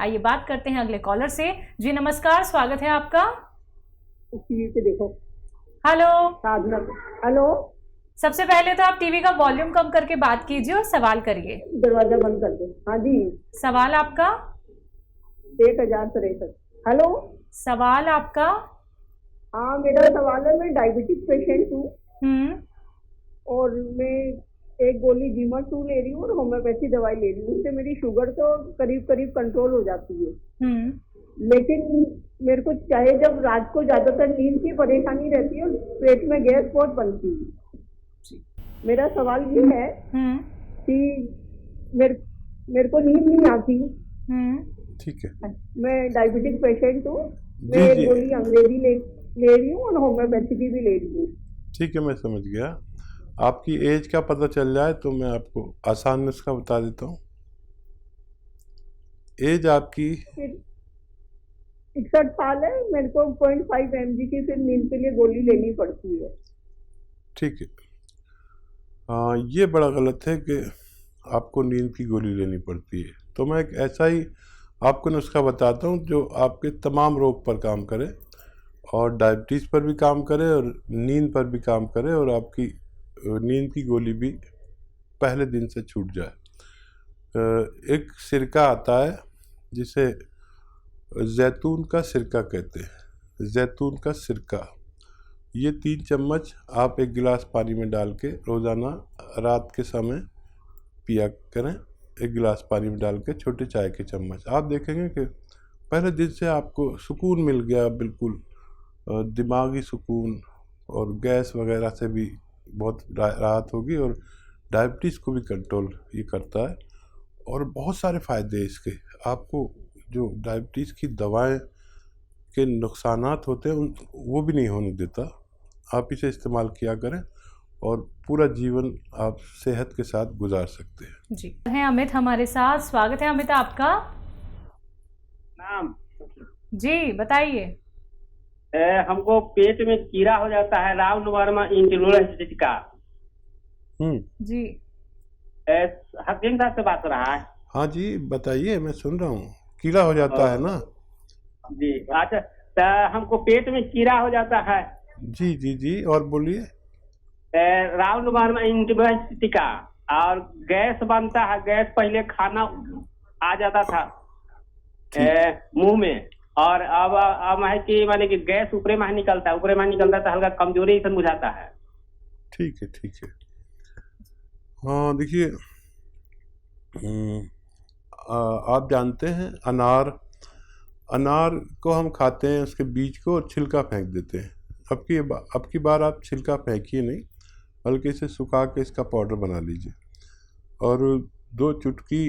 आइए बात करते हैं अगले कॉलर से। जी नमस्कार, स्वागत है आपका। टीवी पे देखो। हेलो। साधना। हेलो। सबसे पहले तो आप टीवी का वॉल्यूम कम करके बात कीजिए और सवाल करिए। दरवाजा बंद कर दे। हाँ जी। सवाल आपका? 1063। हेलो। सवाल आपका? हाँ, मेरा सवाल है, मैं डायबिटिक पेशेंट हूँ और मैं एक गोली जीमा-2 ले रही हूँ और होम्योपैथी दवाई ले रही हूँ। उससे मेरी शुगर तो करीब करीब कंट्रोल हो जाती है। लेकिन मेरे को चाहे जब रात को ज्यादातर नींद की परेशानी रहती है और पेट में गैस बहुत बनती है। मेरा सवाल ये है कि मेरे को नींद नहीं आती। ठीक है। मैं डायबिटिक पेशेंट हूँ। मैं एक गोली अंग्रेजी ले रही हूँ और होम्योपैथी की भी ले रही हूँ। ठीक है, मैं समझ गया। आपकी एज का पता चल जाए तो मैं आपको आसान नुस्खा बता देता हूँ। एज आपकी 61 साल है। मेरे को 0.5 mg की फिर नींद के लिए गोली लेनी पड़ती है। ठीक है। ये बड़ा गलत है कि आपको नींद की गोली लेनी पड़ती है। तो मैं एक ऐसा ही आपको नुस्खा बताता हूँ जो आपके तमाम रोग पर काम करे और डायबिटीज़ पर भी काम करे और नींद पर भी काम करे और आपकी नींद की गोली भी पहले दिन से छूट जाए। एक सिरका आता है जिसे जैतून का सिरका कहते हैं। जैतून का सिरका, ये 3 चम्मच आप एक गिलास पानी में डाल के रोज़ाना रात के समय पिया करें। एक गिलास पानी में डाल के छोटे चाय के चम्मच। आप देखेंगे कि पहले दिन से आपको सुकून मिल गया, बिल्कुल दिमागी सुकून, और गैस वगैरह से भी बहुत राहत होगी और डायबिटीज़ को भी कंट्रोल ये करता है और बहुत सारे फ़ायदे हैं इसके। आपको जो डायबिटीज़ की दवाएं के नुकसानात होते हैं वो भी नहीं होने देता। आप इसे इस्तेमाल किया करें और पूरा जीवन आप सेहत के साथ गुजार सकते हैं। जी हैं अमित हमारे साथ। स्वागत है अमित आपका। नाम जी बताइए। हमको पेट में कीड़ा हो जाता है, रावणवर्मा इंटोलेरेंस का। जी हकीम साहब से बात कर रहा है? हाँ जी बताइए, मैं सुन रहा हूँ। कीड़ा हो जाता है ना? जी अच्छा, तो हमको पेट में कीड़ा हो जाता है। जी जी जी, और बोलिए। रावणवर्मा इंटोलेरेंस का, और गैस बनता है। गैस पहले खाना आ जाता था मुंह में, और अब है कि माने कि गैस ऊपरे में निकलता है। ऊपरे में निकलता है तो हल्का कमजोरी से बुझाता है। ठीक है ठीक है। हाँ देखिए, आप जानते हैं अनार को हम खाते हैं, उसके बीज को और छिलका फेंक देते हैं। अब की बार आप छिलका फेंकिए नहीं, बल्कि इसे सुखा के इसका पाउडर बना लीजिए और 2 चुटकी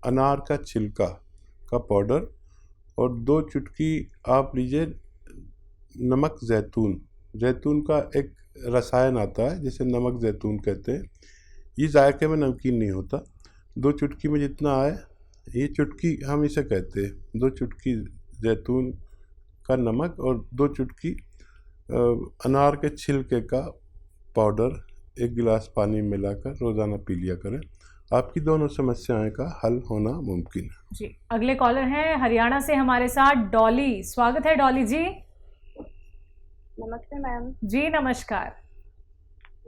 अनार का छिलका का पाउडर और 2 चुटकी आप लीजिए नमक जैतून का एक रसायन आता है जिसे नमक जैतून कहते हैं। ये जायके में नमकीन नहीं होता। 2 चुटकी में जितना आए, ये चुटकी हम इसे कहते हैं। 2 चुटकी जैतून का नमक और 2 चुटकी अनार के छिलके का पाउडर 1 गिलास पानी में मिलाकर रोज़ाना पी लिया करें। आपकी दोनों समस्याएं का हल होना मुमकिन है। जी अगले कॉलर हैं हरियाणा से हमारे साथ डॉली। स्वागत है डॉली जी। नमस्ते मैम। जी नमस्कार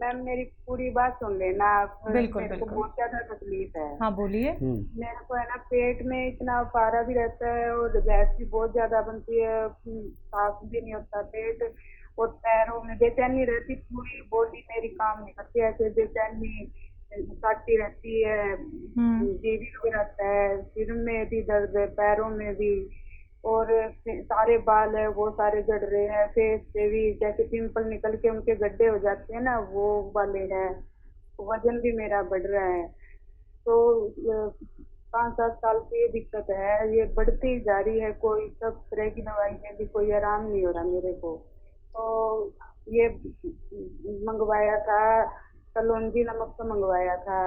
मैम, मेरी पूरी बात सुन लेना। बिल्कुल मेरे को बिल्कुल। बहुत ज्यादा तकलीफ है। हाँ बोलिए। मेरे को है ना, पेट में इतना पारा भी रहता है और गैस भी बहुत ज्यादा बनती है। साफ भी नहीं होता पेट, और पैरों में बेचैनी रहती। पूरी बॉडी मेरी काम नहीं करती, ऐसे बेचैनी काटती रहती है। जी भी रहता है, सिर में भी दर्द है, पैरों में भी, और सारे बाल है वो सारे झड़ रहे हैं। फेस पे भी जैसे पिंपल निकल के उनके गड्ढे हो जाते हैं ना, वो वाले हैं। वजन भी मेरा बढ़ रहा है। तो 5-7 साल की ये दिक्कत है, ये बढ़ती ही जा रही है। कोई सब तरह की दवाई में भी कोई आराम नहीं हो रहा मेरे को। तो ये मंगवाया था, कलौंजी नमक तो मंगवाया था।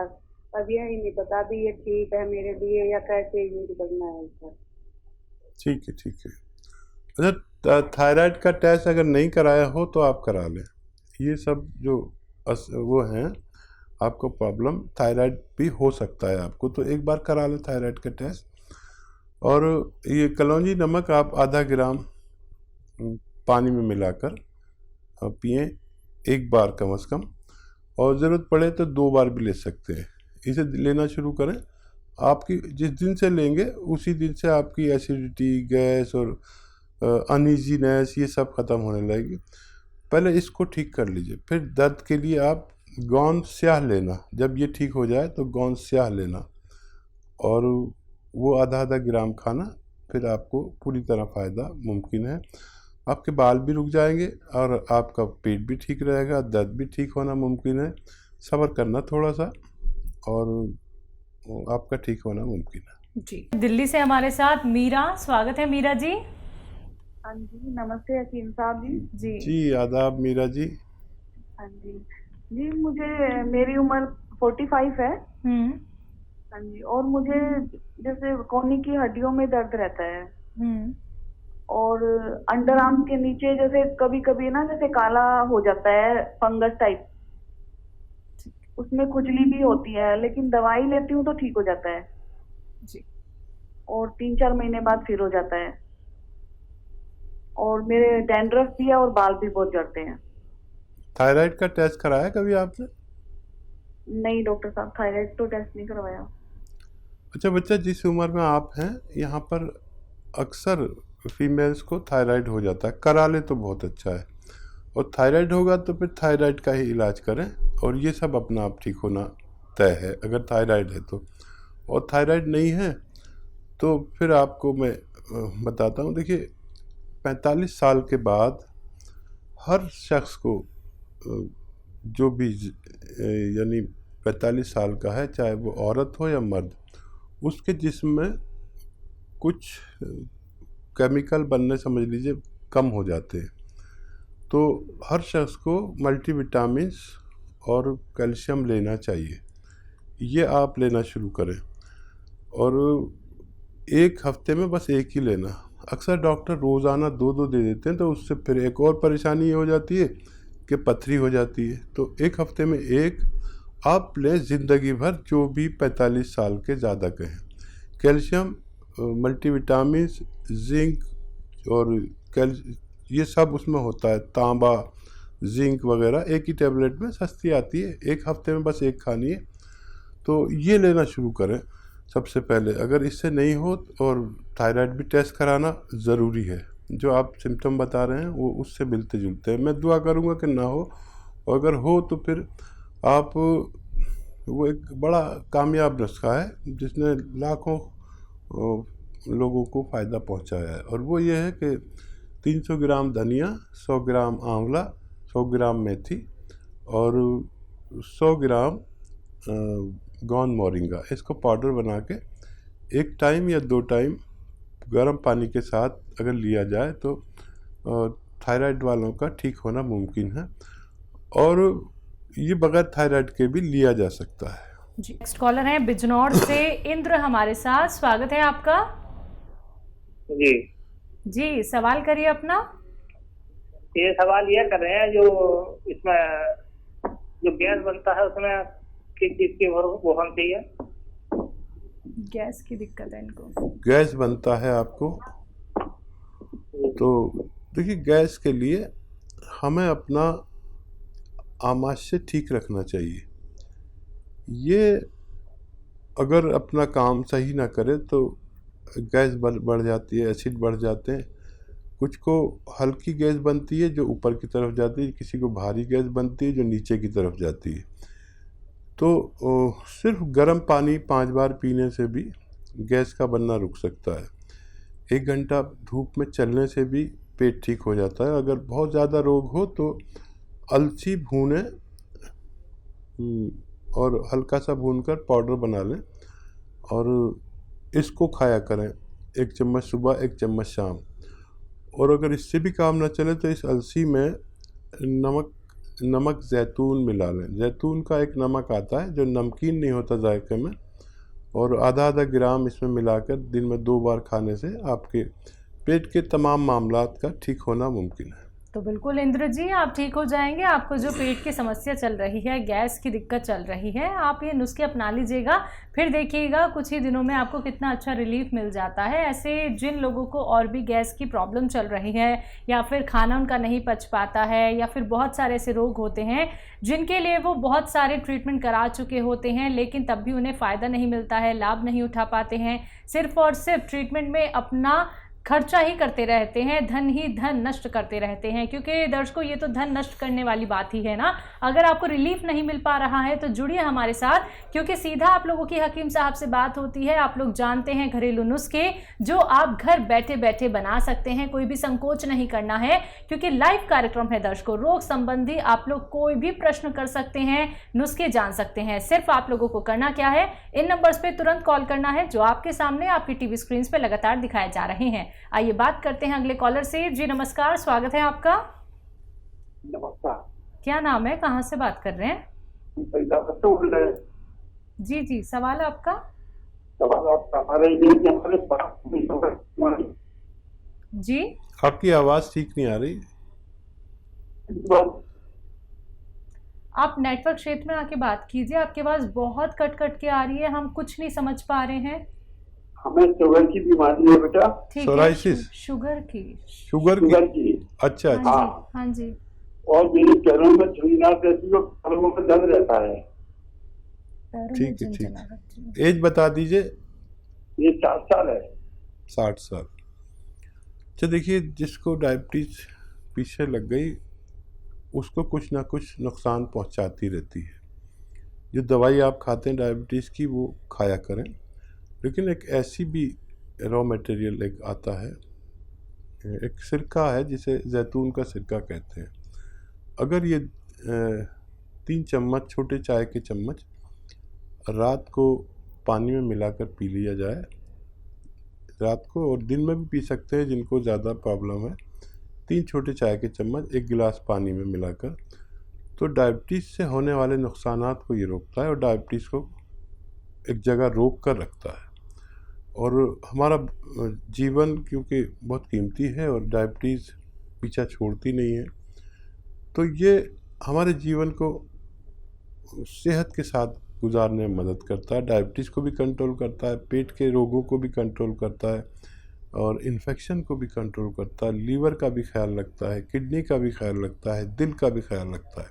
अब ये ही नहीं पता भी ये ठीक है मेरे लिए या कैसे यूज करना है सर। ठीक है ठीक है। अच्छा, थायराइड का टेस्ट अगर नहीं कराया हो तो आप करा लें। ये सब जो वो हैं, आपको प्रॉब्लम थायराइड भी हो सकता है आपको, तो एक बार करा लें थायराइड का टेस्ट। और ये कलौंजी नमक आप आधा ग्राम पानी में मिलाकर पिएं एक बार कम से कम, और ज़रूरत पड़े तो 2 बार भी ले सकते हैं। इसे लेना शुरू करें। आपकी जिस दिन से लेंगे उसी दिन से आपकी एसिडिटी, गैस और अनईजीनेस ये सब ख़त्म होने लगेगी। पहले इसको ठीक कर लीजिए, फिर दर्द के लिए आप गोंद स्याह लेना। जब ये ठीक हो जाए तो गोंद स्याह लेना और वो आधा आधा ग्राम खाना, फिर आपको पूरी तरह फ़ायदा मुमकिन है। आपके बाल भी रुक जाएंगे और आपका पेट भी ठीक रहेगा, दर्द भी ठीक होना मुमकिन है। सब्र करना थोड़ा सा और आपका ठीक होना मुमकिन है। जी, दिल्ली से हमारे साथ मीरा, स्वागत है मीरा जी। हाँ जी, नमस्ते हकीम साहब जी। जी आदाब मीरा जी। हाँ जी जी, मुझे मेरी उम्र 45 है। हाँ जी, और मुझे जैसे कोहनी की हड्डियों में दर्द रहता है और अंडर आर्म के नीचे जैसे कभी कभी ना जैसे काला हो जाता है, फंगस टाइप, उसमें खुजली भी होती है, लेकिन दवाई लेती हूँ तो ठीक हो जाता है जी। और 3-4 महीने बाद फिर हो जाता है। और मेरे डैंड्रफ भी है और बाल भी बहुत झड़ते हैं। थायराइड का टेस्ट कराया कभी आपने? नहीं डॉक्टर साहब, थायराइड तो टेस्ट नहीं करवाया। अच्छा बच्चा, जिस उम्र में आप हैं यहाँ पर अक्सर फीमेल्स को थायराइड हो जाता है। करा ले तो बहुत अच्छा है, और थायराइड होगा तो फिर थायराइड का ही इलाज करें, और ये सब अपना आप ठीक होना तय है अगर थायराइड है तो। और थायराइड नहीं है तो फिर आपको मैं बताता हूँ। देखिए 45 साल के बाद हर शख्स को जो भी यानी 45 साल का है, चाहे वो औरत हो या मर्द, उसके जिस्म में कुछ केमिकल बनने समझ लीजिए कम हो जाते हैं। तो हर शख्स को मल्टीविटामिन्स और कैल्शियम लेना चाहिए। ये आप लेना शुरू करें, और एक हफ्ते में बस एक ही लेना। अक्सर डॉक्टर रोज़ाना 2-2 दे देते हैं, तो उससे फिर एक और परेशानी ये हो जाती है कि पथरी हो जाती है। तो एक हफ्ते में एक आप लें, ज़िंदगी भर, जो भी 45 साल के ज़्यादा के हैं। कैल्शियम, मल्टीविटामिन्स, जिंक और ये सब उसमें होता है, तांबा, जिंक वगैरह एक ही टैबलेट में सस्ती आती है। एक हफ्ते में बस एक खानी है। तो ये लेना शुरू करें सबसे पहले। अगर इससे नहीं हो, और थायराइड भी टेस्ट कराना ज़रूरी है। जो आप सिम्टम बता रहे हैं वो उससे मिलते जुलते हैं। मैं दुआ करूँगा कि ना हो, और अगर हो तो फिर आप, वो एक बड़ा कामयाब नुस्खा है जिसने लाखों लोगों को फ़ायदा पहुंचाया है, और वो ये है कि 300 ग्राम धनिया, 100 ग्राम आंवला, 100 ग्राम मेथी और 100 ग्राम गोंद मोरिंगा, इसको पाउडर बना के 1 टाइम या 2 टाइम गर्म पानी के साथ अगर लिया जाए तो थायराइड वालों का ठीक होना मुमकिन है, और ये बगैर थायराइड के भी लिया जा सकता है। जी, नेक्स्ट कॉलर है बिजनौर से इंद्र हमारे साथ, स्वागत है आपका। जी जी, सवाल करिए अपना। ये सवाल ये कर रहे हैं, जो इसमें जो गैस बनता है उसमें किस चीज की वो बनती है? गैस की दिक्कत है इनको। गैस बनता है आपको, तो देखिए गैस के लिए हमें अपना आमाशय ठीक रखना चाहिए। ये अगर अपना काम सही ना करे तो गैस बढ़ जाती है, एसिड बढ़ जाते हैं। कुछ को हल्की गैस बनती है जो ऊपर की तरफ जाती है, किसी को भारी गैस बनती है जो नीचे की तरफ जाती है। तो सिर्फ गर्म पानी 5 बार पीने से भी गैस का बनना रुक सकता है। 1 घंटा धूप में चलने से भी पेट ठीक हो जाता है। अगर बहुत ज़्यादा रोग हो तो अलसी भूनें और हल्का सा भूनकर पाउडर बना लें और इसको खाया करें, 1 चम्मच सुबह 1 चम्मच शाम। और अगर इससे भी काम न चले तो इस अलसी में नमक जैतून मिला लें। जैतून का एक नमक आता है जो नमकीन नहीं होता जायके में, और आधा ग्राम इसमें मिलाकर दिन में 2 बार खाने से आपके पेट के तमाम मामलात का ठीक होना मुमकिन है। तो बिल्कुल इंद्र जी आप ठीक हो जाएंगे। आपको जो पेट की समस्या चल रही है, गैस की दिक्कत चल रही है, आप ये नुस्खे अपना लीजिएगा, फिर देखिएगा कुछ ही दिनों में आपको कितना अच्छा रिलीफ मिल जाता है। ऐसे जिन लोगों को और भी गैस की प्रॉब्लम चल रही है, या फिर खाना उनका नहीं पच पाता है, या फिर बहुत सारे ऐसे रोग होते हैं जिनके लिए वो बहुत सारे ट्रीटमेंट करा चुके होते हैं, लेकिन तब भी उन्हें फ़ायदा नहीं मिलता है, लाभ नहीं उठा पाते हैं, सिर्फ और सिर्फ ट्रीटमेंट में अपना खर्चा ही करते रहते हैं, धन ही धन नष्ट करते रहते हैं। क्योंकि दर्शकों ये तो धन नष्ट करने वाली बात ही है ना। अगर आपको रिलीफ नहीं मिल पा रहा है तो जुड़िए हमारे साथ, क्योंकि सीधा आप लोगों की हकीम साहब से बात होती है। आप लोग जानते हैं घरेलू नुस्खे जो आप घर बैठे बैठे बना सकते हैं। कोई भी संकोच नहीं करना है, क्योंकि लाइव कार्यक्रम है दर्शकों। रोग संबंधी आप लोग कोई भी प्रश्न कर सकते हैं, नुस्खे जान सकते हैं। सिर्फ आप लोगों को करना क्या है, इन नंबर्स पे तुरंत कॉल करना है जो आपके सामने आपकी टीवी स्क्रीन पे लगातार दिखाए जा रहे हैं। आइए बात करते हैं अगले कॉलर से। जी नमस्कार, स्वागत है आपका। नमस्कार। क्या नाम है, कहाँ से बात कर रहे हैं? जी जी, सवाल आपका। जी आपकी आवाज़ ठीक नहीं आ रही। आप नेटवर्क क्षेत्र में आके बात कीजिए, आपकी आवाज़ बहुत कट कट के आ रही है, हम कुछ नहीं समझ पा रहे हैं। हमें शुगर की बीमारी है बेटा। ठीक है, सोराइसिस? शुगर की। शुगर की? अच्छा अच्छा। हाँ जी, हाँ जी। और मेरे पैरों में झुंझुनाहट रहती है, पैरों में दर्द रहता है। ठीक है ठीक है। एज बता दीजिए। ये 60 साल है। 60 साल। अच्छा देखिए, जिसको डायबिटीज पीछे लग गई उसको कुछ ना कुछ नुकसान पहुंचाती रहती है। जो दवाई आप खाते हैं डायबिटीज़ की वो खाया करें, लेकिन एक ऐसी भी रॉ मटेरियल एक आता है, एक सिरका है जिसे जैतून का सिरका कहते हैं। अगर ये 3 चम्मच, छोटे चाय के चम्मच रात को पानी में मिलाकर पी लिया जाए, रात को, और दिन में भी पी सकते हैं जिनको ज़्यादा प्रॉब्लम है। 3 छोटे चाय के चम्मच 1 गिलास पानी में मिलाकर, तो डायबिटीज़ से होने वाले नुकसानात को ये रोकता है और डायबिटीज़ को एक जगह रोक कर रखता है। और हमारा जीवन क्योंकि बहुत कीमती है और डायबिटीज़ पीछा छोड़ती नहीं है, तो ये हमारे जीवन को सेहत के साथ गुजारने में मदद करता है। डायबिटीज़ को भी कंट्रोल करता है, पेट के रोगों को भी कंट्रोल करता है, और इन्फेक्शन को भी कंट्रोल करता है, लीवर का भी ख्याल रखता है, किडनी का भी ख्याल रखता है, दिल का भी ख्याल रखता है।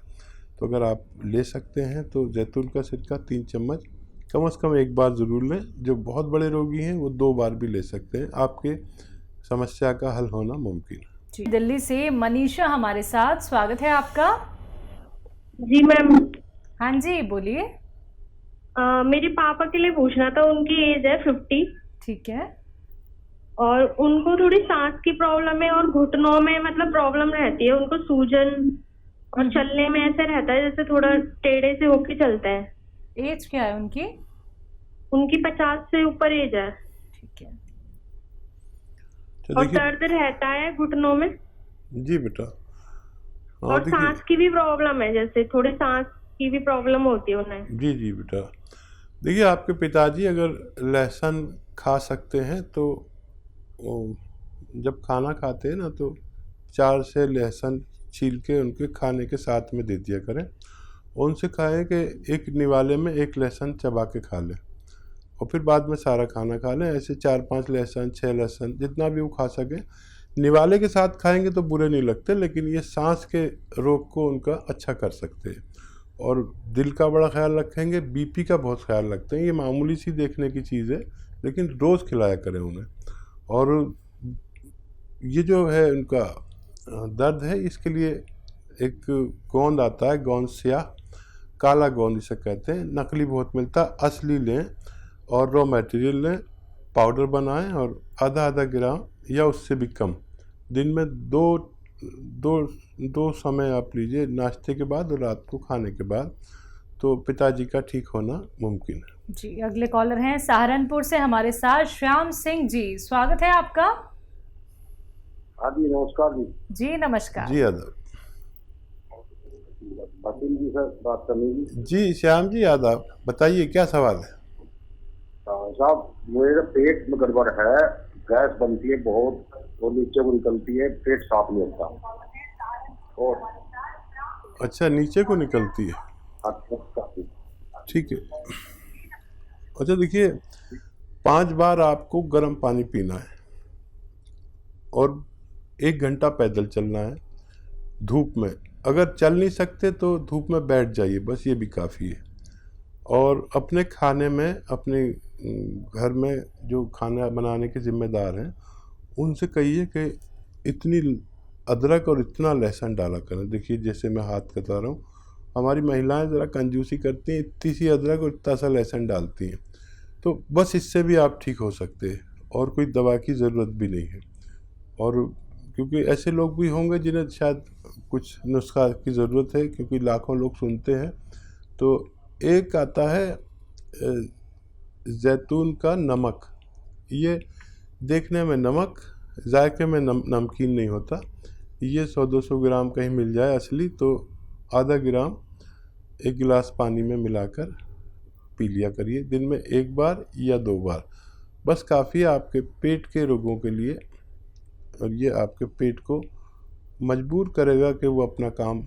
तो अगर आप ले सकते हैं तो जैतून का सिरका 3 चम्मच कम से कम एक बार ज़रूर लें। जो बहुत बड़े रोगी हैं वो 2 बार भी ले सकते हैं, आपके समस्या का हल होना मुमकिन है। दिल्ली से मनीषा हमारे साथ, स्वागत है आपका। जी मैम। हाँ जी बोलिए। मेरे पापा के लिए पूछना था, उनकी एज है 50। ठीक है। और उनको थोड़ी सांस की प्रॉब्लम है और घुटनों में मतलब प्रॉब्लम रहती है, उनको सूजन, और चलने में ऐसे रहता है जैसे थोड़ा टेढ़े से होके चलते हैं। एज क्या है उनकी? उनकी 50 से ऊपर एज है। ठीक है। और दर्द रहता है घुटनों में। जी बेटा। और सांस की भी प्रॉब्लम है, जैसे थोड़ी सांस की भी प्रॉब्लम होती है उन्हें। जी जी बेटा, देखिए आपके पिताजी अगर लहसुन खा सकते हैं तो जब खाना खाते हैं ना तो 4 से लहसुन छील के उनके खाने के साथ में दे दिया करें। उनसे कहें कि एक निवाले में 1 लहसुन चबा के खा लें और फिर बाद में सारा खाना खा लें। ऐसे 4-5 लहसुन, 6 लहसुन, जितना भी वो खा सके। निवाले के साथ खाएंगे तो बुरे नहीं लगते, लेकिन ये सांस के रोग को उनका अच्छा कर सकते हैं। और दिल का बड़ा ख्याल रखेंगे, बीपी का बहुत ख्याल रखते हैं। ये मामूली सी देखने की चीज़ है, लेकिन रोज़ खिलाया करें उन्हें। और ये जो है उनका दर्द है, इसके लिए एक गोंद आता है, गोंद स्याह, काला गोंद इसे कहते हैं, नकली बहुत मिलता है, असली लें और रॉ मटेरियल लें, पाउडर बनाएं और आधा ग्राम या उससे भी कम दिन में दो समय आप लीजिए, नाश्ते के बाद और रात को खाने के बाद, तो पिताजी का ठीक होना मुमकिन है। जी अगले कॉलर हैं सहारनपुर से हमारे साथ श्याम सिंह जी, स्वागत है आपका। हाँ जी नमस्कार जी। जी नमस्कार। जी आदाब। वकील जी से बात करनी जी। जी श्याम जी आदाब, बताइए क्या सवाल है? साहब मेरे पेट में गड़बड़ है, गैस बनती है बहुत और नीचे को निकलती है, पेट साफ नहीं होता। और अच्छा, नीचे को निकलती है। काफी। ठीक है। अच्छा देखिए, 5 बार आपको गर्म पानी पीना है और 1 घंटा पैदल चलना है धूप में। अगर चल नहीं सकते तो धूप में बैठ जाइए, बस ये भी काफ़ी है। और अपने खाने में, अपने घर में जो खाना बनाने के ज़िम्मेदार हैं उनसे कहिए कि इतनी अदरक और इतना लहसुन डाला करें। देखिए जैसे मैं हाथ कटा रहा हूँ, हमारी महिलाएं ज़रा कंजूसी करती हैं, इतनी सी अदरक और इतना सा लहसुन डालती हैं। तो बस इससे भी आप ठीक हो सकते हैं और कोई दवा की ज़रूरत भी नहीं है। और क्योंकि ऐसे लोग भी होंगे जिन्हें शायद कुछ नुस्खा की ज़रूरत है, क्योंकि लाखों लोग सुनते हैं। तो एक आता है जैतून का नमक। ये देखने में नमक, जायके में नमकीन नहीं होता। ये 100-200 ग्राम कहीं मिल जाए असली तो आधा ग्राम 1 गिलास पानी में मिलाकर पी लिया करिए, दिन में 1 बार या 2 बार, बस काफ़ी है आपके पेट के रोगों के लिए। और ये आपके पेट को मजबूर करेगा कि वो अपना काम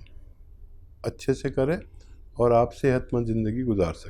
अच्छे से करे और आप सेहतमंद ज़िंदगी गुजार सकें।